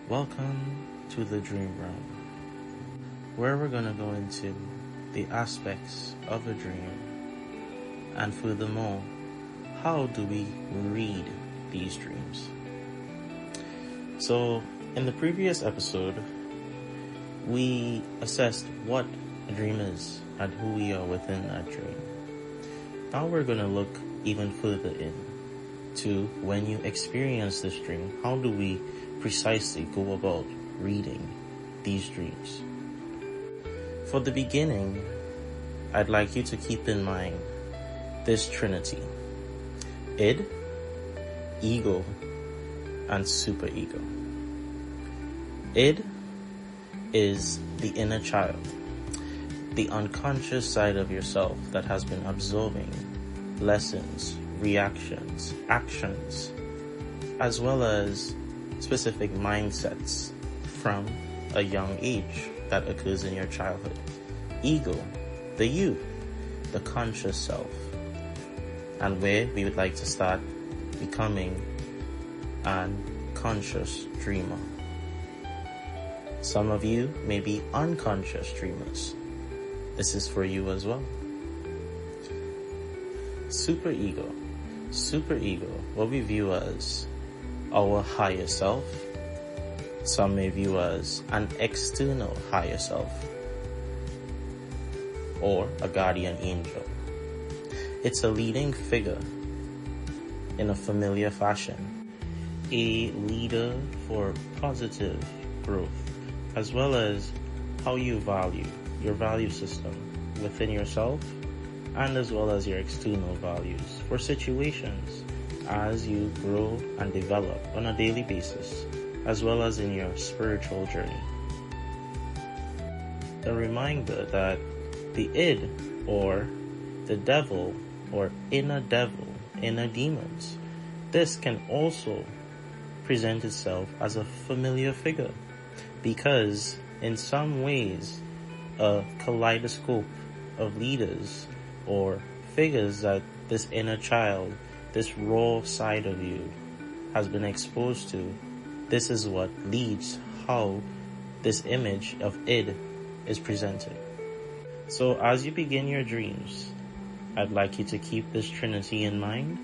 Welcome to the Dream Realm, where we're going to go into the aspects of a dream, and furthermore, how do we read these dreams? So, in the previous episode, we assessed what a dream is and who we are within that dream. Now we're going to look even further into when you experience this dream, how do we precisely go about reading these dreams? For the beginning, I'd like you to keep in mind this trinity: id, ego, and superego. Id is the inner child, the unconscious side of yourself that has been absorbing lessons, reactions, actions, as well as specific mindsets from a young age that occurs in your childhood. Ego, the you, the conscious self, and where we would like to start becoming an conscious dreamer. Some of you may be unconscious dreamers. This is for you as well. Superego, what we view as our higher self. Some may view as an external higher self or a guardian angel. It's a leading figure in a familiar fashion, a leader for positive growth, as well as how you value your value system within yourself, and as well as your external values for situations as you grow and develop on a daily basis, as well as in your spiritual journey. A reminder that the id, or the devil, or inner demons, this can also present itself as a familiar figure, because in some ways a kaleidoscope of leaders or figures that this inner child, this raw side of you has been exposed to, this is what leads how this image of id is presented. So as you begin your dreams, I'd like you to keep this trinity in mind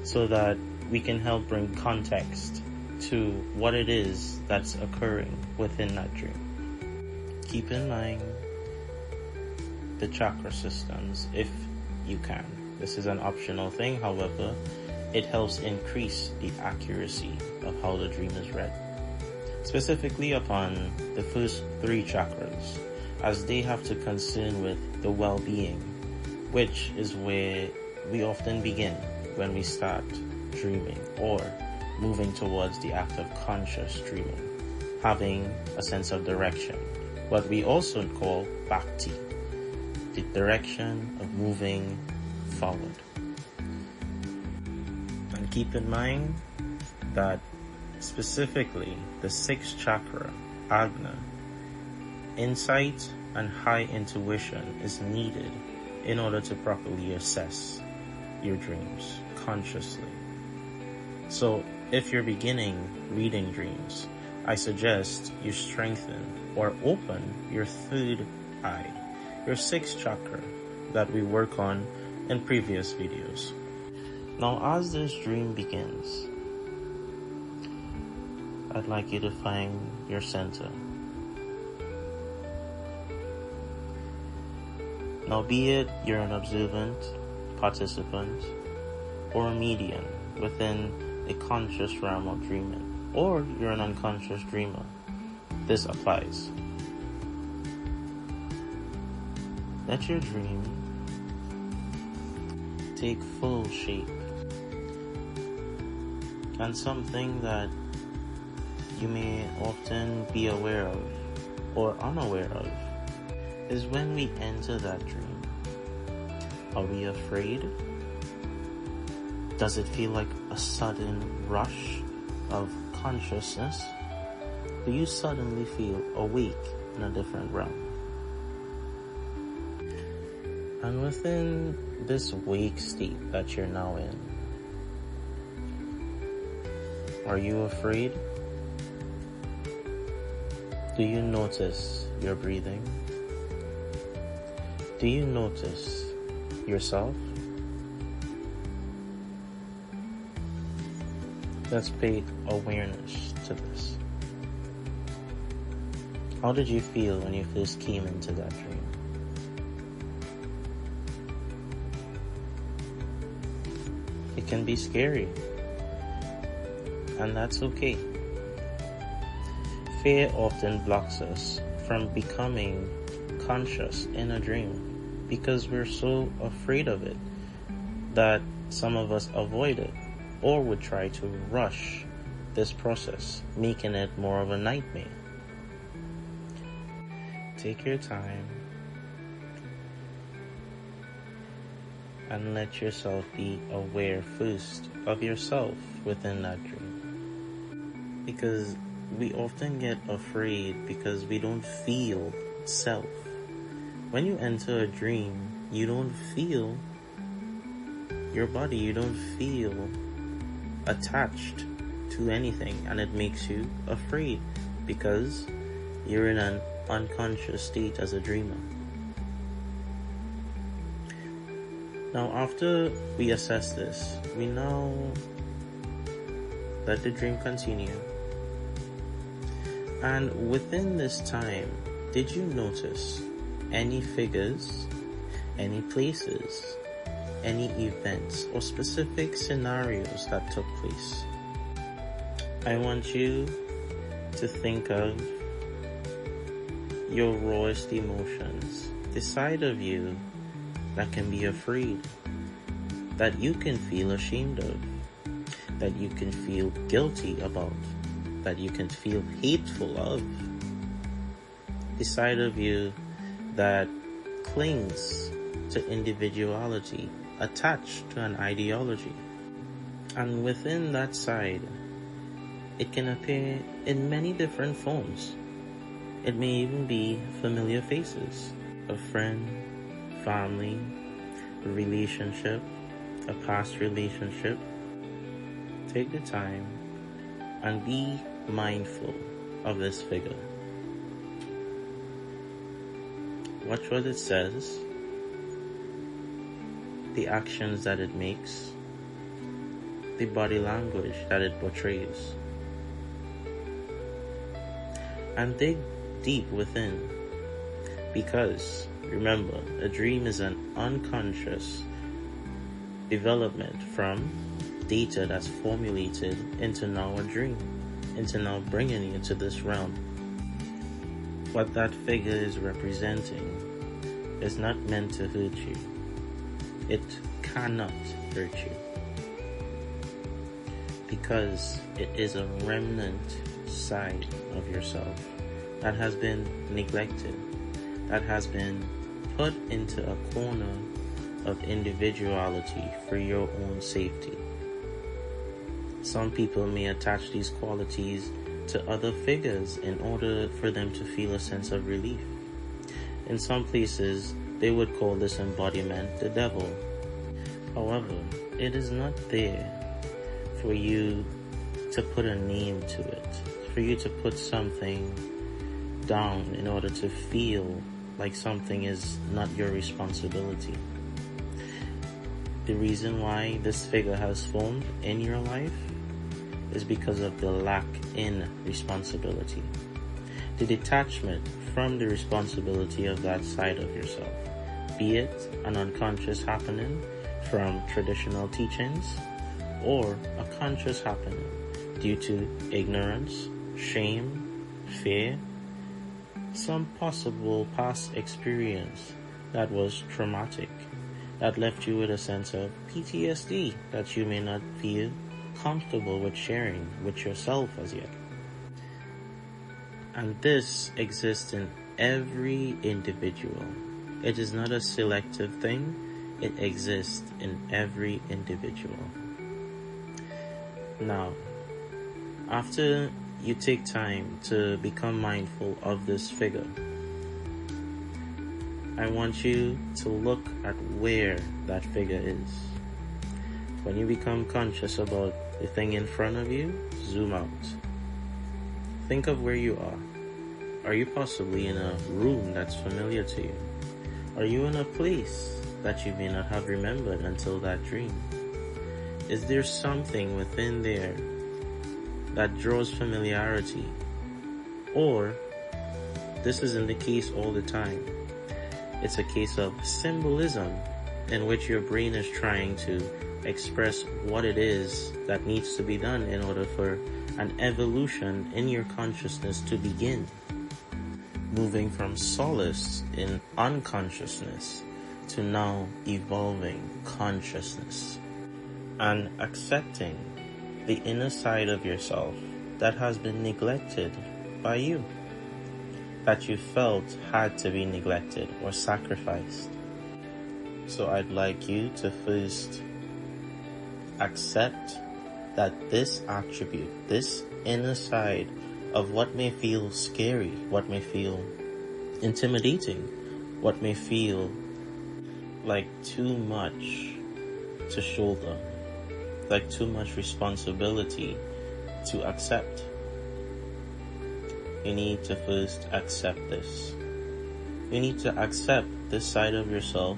so that we can help bring context to what it is that's occurring within that dream. Keep in mind the chakra systems if you can. This is an optional thing, however, it helps increase the accuracy of how the dream is read. Specifically upon the first three chakras, as they have to concern with the well-being, which is where we often begin when we start dreaming or moving towards the act of conscious dreaming, having a sense of direction, what we also call bhakti, the direction of moving forward. And keep in mind that specifically the sixth chakra, Agna, insight and high intuition is needed in order to properly assess your dreams consciously. So if you're beginning reading dreams, I suggest you strengthen or open your third eye, your sixth chakra that we work on in previous videos. Now as this dream begins, I'd like you to find your center. Now be it you're an observant, participant, or a medium within a conscious realm of dreaming, or you're an unconscious dreamer, this applies. Let your dream take full shape. And something that you may often be aware of or unaware of is when we enter that dream. Are we afraid? Does it feel like a sudden rush of consciousness? Do you suddenly feel awake in a different realm? And within this wake state that you're now in, are you afraid? Do you notice your breathing? Do you notice yourself? Let's pay awareness to this. How did you feel when you first came into that dream? It can be scary, and that's okay. Fear often blocks us from becoming conscious in a dream because we're so afraid of it that some of us avoid it or would try to rush this process, making it more of a nightmare. Take your time and let yourself be aware first of yourself within that dream. Because we often get afraid because we don't feel self. When you enter a dream, you don't feel your body, you don't feel attached to anything, and it makes you afraid because you're in an unconscious state as a dreamer. Now, after we assess this, we now let the dream continue. And within this time, did you notice any figures, any places, any events, or specific scenarios that took place? I want you to think of your rawest emotions, the side of you that can be afraid, that you can feel ashamed of, that you can feel guilty about, that you can feel hateful of, the side of you that clings to individuality, attached to an ideology. And within that side, it can appear in many different forms. It may even be familiar faces, a friend, family, a relationship, a past relationship. Take the time and be mindful of this figure. Watch what it says, the actions that it makes, the body language that it portrays, and dig deep within, because remember, a dream is an unconscious development from data that's formulated into now a dream, into now bringing you to this realm. What that figure is representing is not meant to hurt you. It cannot hurt you, because it is a remnant side of yourself that has been neglected, that has been put into a corner of individuality for your own safety. Some people may attach these qualities to other figures in order for them to feel a sense of relief. In some places, they would call this embodiment the devil. However, it is not there for you to put a name to it, for you to put something down in order to feel like something is not your responsibility. The reason why this figure has formed in your life is because of the lack in responsibility, the detachment from the responsibility of that side of yourself, be it an unconscious happening from traditional teachings or a conscious happening due to ignorance, shame, fear, some possible past experience that was traumatic, that left you with a sense of PTSD that you may not feel comfortable with sharing with yourself as yet. And this exists in every individual. It is not a selective thing. It exists in every individual. Now, after you take time to become mindful of this figure, I want you to look at where that figure is. When you become conscious about the thing in front of you, zoom out. Think of where you are. Are you possibly in a room that's familiar to you? Are you in a place that you may not have remembered until that dream? Is there something within there that draws familiarity? Or this isn't the case all the time. It's a case of symbolism in which your brain is trying to express what it is that needs to be done in order for an evolution in your consciousness to begin. Moving from solace in unconsciousness to now evolving consciousness. And accepting the inner side of yourself that has been neglected by you, that you felt had to be neglected or sacrificed. So I'd like you to first accept that this attribute, this inner side of what may feel scary, what may feel intimidating, what may feel like too much to shoulder, like too much responsibility to accept. You need to first accept this. You need to accept this side of yourself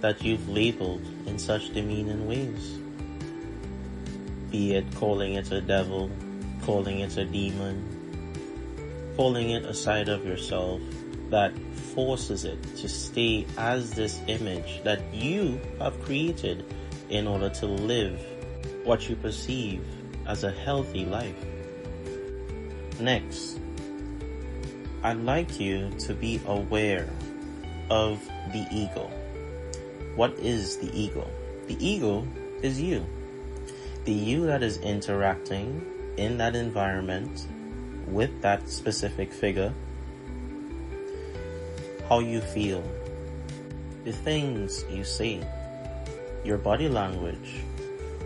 that you've labeled in such demeaning ways. Be it calling it a devil, calling it a demon, calling it a side of yourself that forces it to stay as this image that you have created in order to live what you perceive as a healthy life. Next, I'd like you to be aware of the ego. What is the ego? The ego is you. The you that is interacting in that environment with that specific figure. How you feel, the things you say, your body language,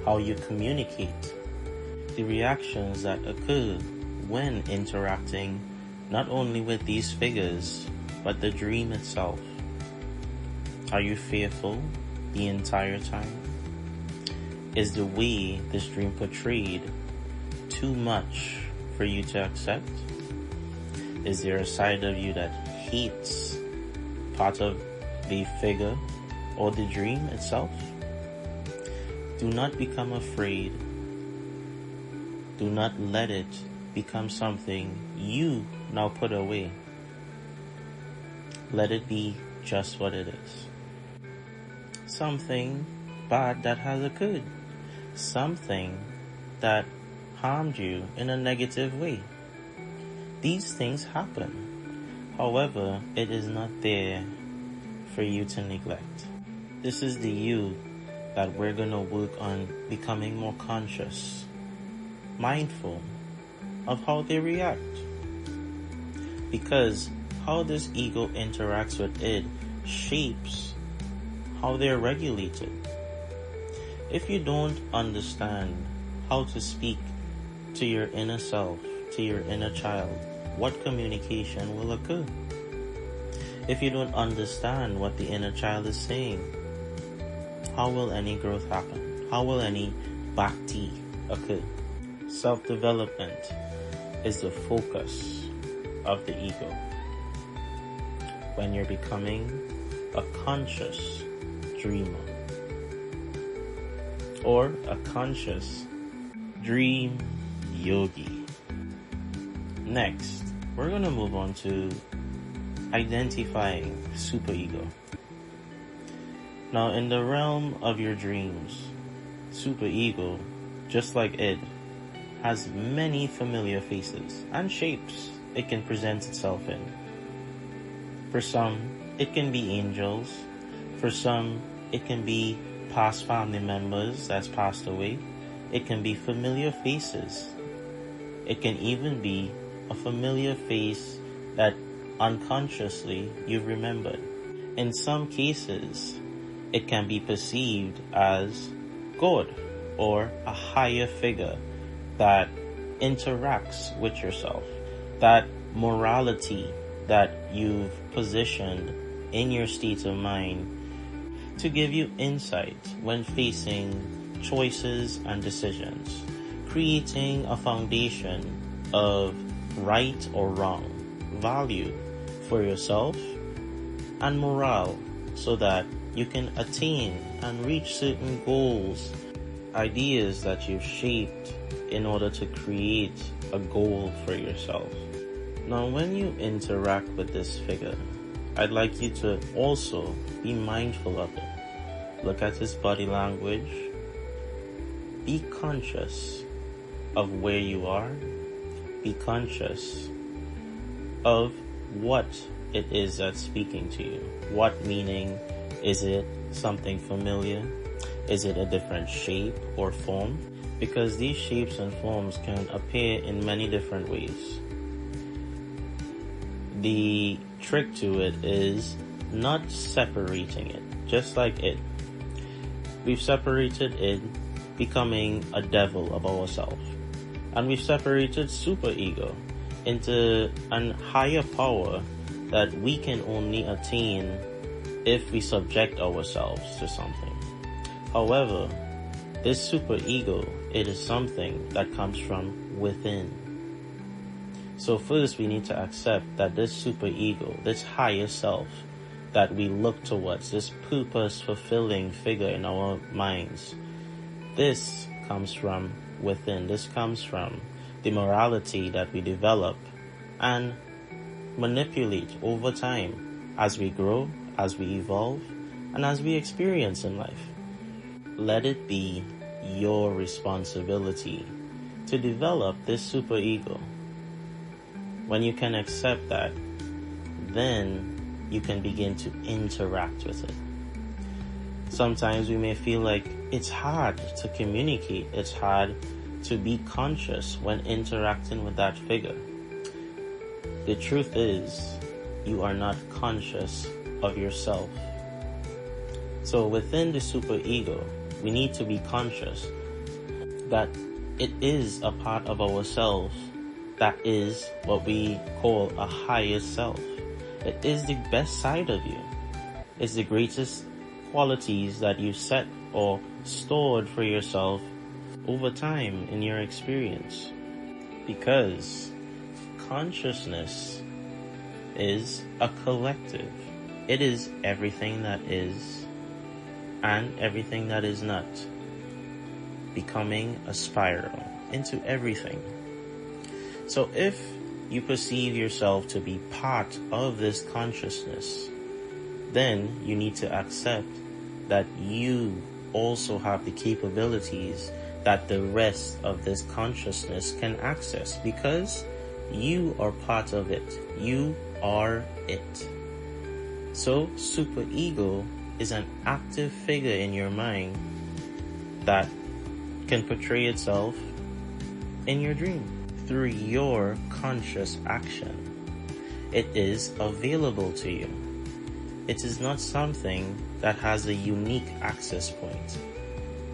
how you communicate, the reactions that occur when interacting not only with these figures, but the dream itself. Are you fearful the entire time? Is the way this dream portrayed too much for you to accept? Is there a side of you that hates part of the figure or the dream itself? Do not become afraid. Do not let it become something you now put away. Let it be just what it is. Something bad that has occurred. Something that harmed you in a negative way. These things happen. However, it is not there for you to neglect. This is the you that we're going to work on becoming more conscious, mindful of how they react. Because how this ego interacts with it shapes how they're regulated. If you don't understand how to speak to your inner self, to your inner child, what communication will occur? If you don't understand what the inner child is saying, how will any growth happen? How will any bhakti occur? Self-development is the focus of the ego. When you're becoming a conscious dreamer or a conscious dream yogi. Next, we're going to move on to identifying superego. Now, in the realm of your dreams, superego, just like it, has many familiar faces and shapes it can present itself in. For some, it can be angels. For some, it can be past family members that's passed away. It can be familiar faces. It can even be a familiar face that unconsciously you've remembered. In some cases, it can be perceived as God or a higher figure that interacts with yourself, that morality that you've positioned in your state of mind to give you insight when facing choices and decisions, creating a foundation of right or wrong, value for yourself and morale so that you can attain and reach certain goals, ideas that you've shaped in order to create a goal for yourself. Now, when you interact with this figure, I'd like you to also be mindful of it. Look at his body language. Be conscious of where you are. Be conscious of what it is that's speaking to you. What meaning? Is it something familiar? Is it a different shape or form? Because these shapes and forms can appear in many different ways. The trick to it is not separating it, just like it. We've separated it becoming a devil of ourselves. And we've separated superego into an higher power that we can only attain if we subject ourselves to something. However, this superego, it is something that comes from within. So first we need to accept that this superego, this higher self that we look towards, this purpose-fulfilling figure in our minds, this comes from within. This comes from the morality that we develop and manipulate over time as we grow, as we evolve, and as we experience in life. Let it be your responsibility to develop this superego. When you can accept that, then you can begin to interact with it. Sometimes we may feel like it's hard to communicate, it's hard to be conscious when interacting with that figure. The truth is, you are not conscious of yourself. So within the superego, we need to be conscious that it is a part of ourselves that is what we call a higher self. It is the best side of you. It's the greatest qualities that you set or stored for yourself over time in your experience. Because consciousness is a collective. It is everything that is and everything that is not, becoming a spiral into everything. So if you perceive yourself to be part of this consciousness, then you need to accept that you also have the capabilities that the rest of this consciousness can access, because you are part of it. You are it. So superego is an active figure in your mind that can portray itself in your dream through your conscious action. It is available to you. It is not something that has a unique access point.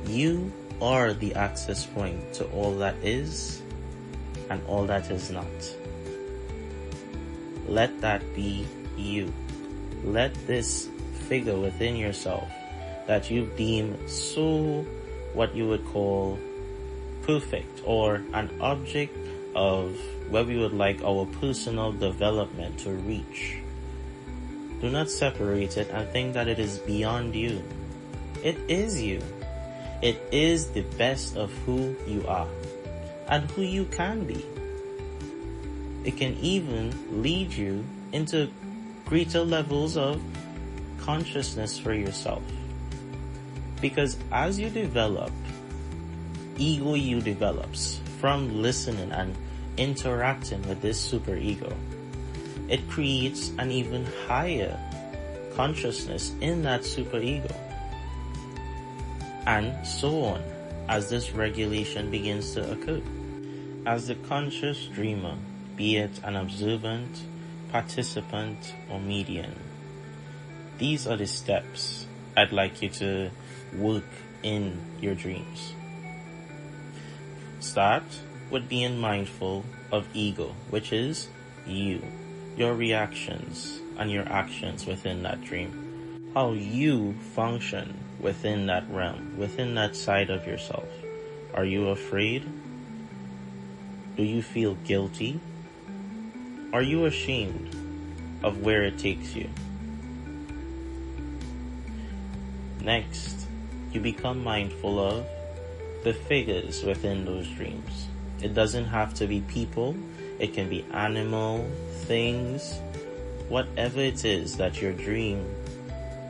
You are the access point to all that is and all that is not. Let that be you. Let this figure within yourself that you deem so what you would call perfect, or an object of where we would like our personal development to reach. Do not separate it and think that it is beyond you. It is you. It is the best of who you are and who you can be. It can even lead you into greater levels of consciousness for yourself. Because as you develop, ego you develops from listening and interacting with this superego. It creates an even higher consciousness in that superego. And so on, as this regulation begins to occur. As the conscious dreamer, be it an observant, participant, or median, these are the steps I'd like you to work in your dreams. Start with being mindful of ego, which is you, your reactions and your actions within that dream, how you function within that realm, within that side of yourself. Are you afraid? Do you feel guilty? Are you ashamed of where it takes you? Next, you become mindful of the figures within those dreams. It doesn't have to be people. It can be animal, things, whatever it is that your dream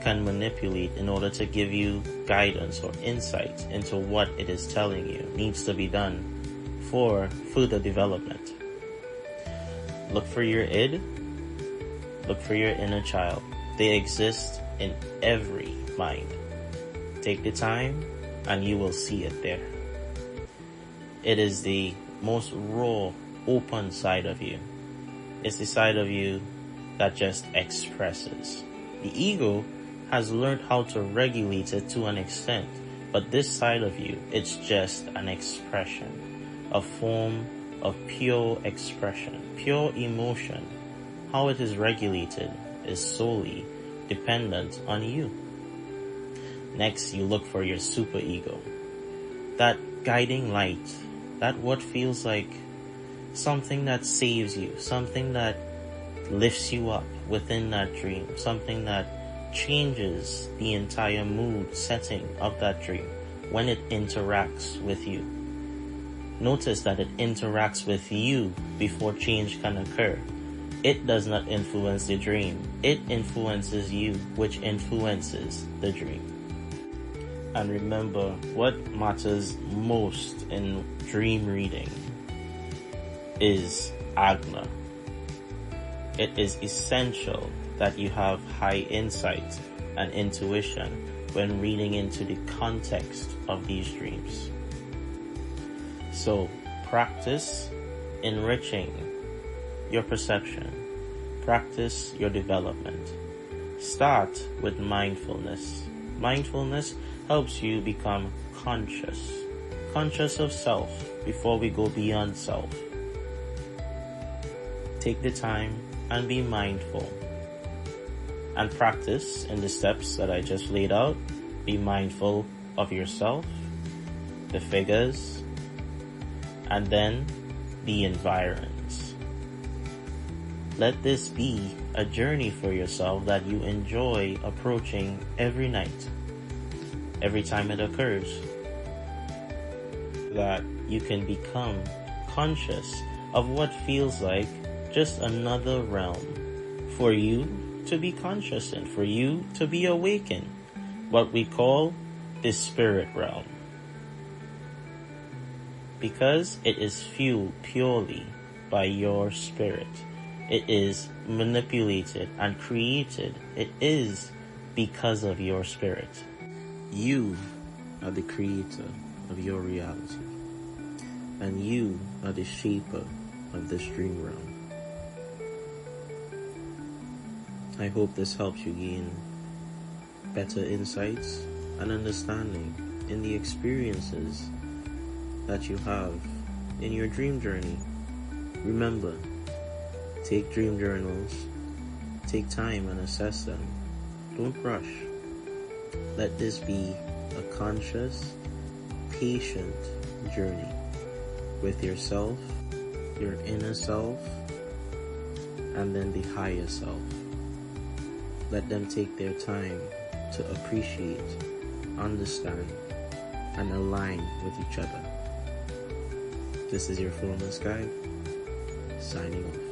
can manipulate in order to give you guidance or insight into what it is telling you needs to be done for further development. Look for your id. Look for your inner child. They exist in every mind. Take the time and you will see it there. It is the most raw, open side of you. It's the side of you that just expresses. The ego has learned how to regulate it to an extent, but this side of you, it's just an expression, a form of pure expression, pure emotion. How it is regulated is solely dependent on you. Next, you look for your superego, that guiding light, that what feels like something that saves you, something that lifts you up within that dream, something that changes the entire mood setting of that dream when it interacts with you. Notice that it interacts with you before change can occur. It does not influence the dream. It influences you, which influences the dream. And remember, what matters most in dream reading is Agna. It is essential that you have high insight and intuition when reading into the context of these dreams. So, practice enriching your perception. Practice your development. Start with mindfulness. Mindfulness helps you become conscious of self before we go beyond self. Take the time and be mindful and practice in the steps that I just laid out. Be mindful of yourself, the figures, and then the environs. Let this be a journey for yourself that you enjoy approaching every night, every time it occurs, that you can become conscious of what feels like just another realm for you to be conscious in, for you to be awakened, what we call the spirit realm. Because it is fueled purely by your spirit. It is manipulated and created. It is because of your spirit. You are the creator of your reality. And you are the shaper of this dream realm. I hope this helps you gain better insights and understanding in the experiences that you have in your dream journey. Remember, take dream journals, take time and assess them. Don't rush. Let this be a conscious, patient journey with yourself, your inner self, and then the higher self. Let them take their time to appreciate, understand, and align with each other. This is your Formless Guide, signing off.